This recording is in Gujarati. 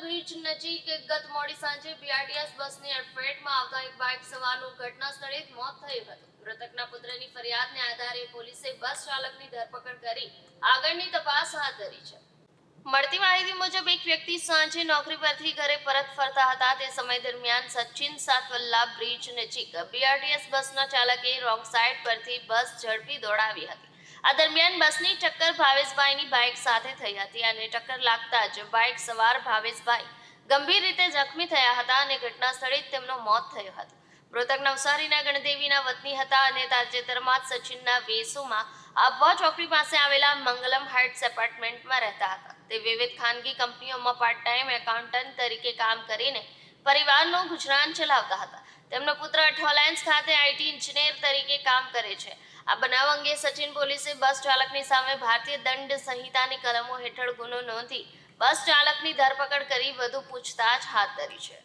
બ્રિજ નજીક ગત મોડી સાંજે બીઆરટીએસ બસની અડફેટમાં આવતા એક બાઇક સવારનું ઘટના સ્થળે જ મોત થયું હતું. મૃતકના પુત્રની ફરિયાદને આધારે પોલીસે બસ ચાલકની ધરપકડ કરી આગળની તપાસ હાથ ધરી છે. મળતી માહિતી મુજબ એક વ્યક્તિ સાંજે નોકરી પરથી ઘરે પરત ફરતા હતા. તે સમય દરમિયાન સચિન સાતવલ્લા બ્રિજ નજીક બીઆરટીએસ બસના ચાલકે રોંગ સાઈડ પરથી બસ ઝડપી દોડાવી હતી. આ દરમિયાન બસની ટક્કર ભાવેશભાઈની બાઇક સાથે થઈ હતી અને ટક્કર લાગતા જ બાઇક સવાર ભાવેશભાઈ ગંભીર રીતે જખમી થયા હતા અને ઘટના સ્થળે જ તેમનું મોત થયું હતું. મૃતક નવસારીના ગણદેવીના વતની હતા અને તાજેતરમાં જ સચિનના વેસુમાં આબવા ચોકડી પાસે આવેલા મંગલમ હાઇટ્સ એપાર્ટમેન્ટમાં રહેતા હતા. તે વિવિધ ખાનગી કંપનીઓમાં પાર્ટ ટાઈમ એકાઉન્ટન્ટ તરીકે કામ કરીને પરિવારનું ગુજરાન ચલાવતા હતા. તેમનો પુત્ર અઠવાલાઇન્સ ખાતે આઈટી એન્જિનિયર તરીકે કામ કરે છે. આ બનાવ અંગે સચિન પોલીસે બસ ચાલકની સામે ભારતીય દંડ સંહિતાની કલમો હેઠળ ગુનો નોંધી બસ ચાલકની ધરપકડ કરી વધુ પૂછતાછ હાથ ધરી છે.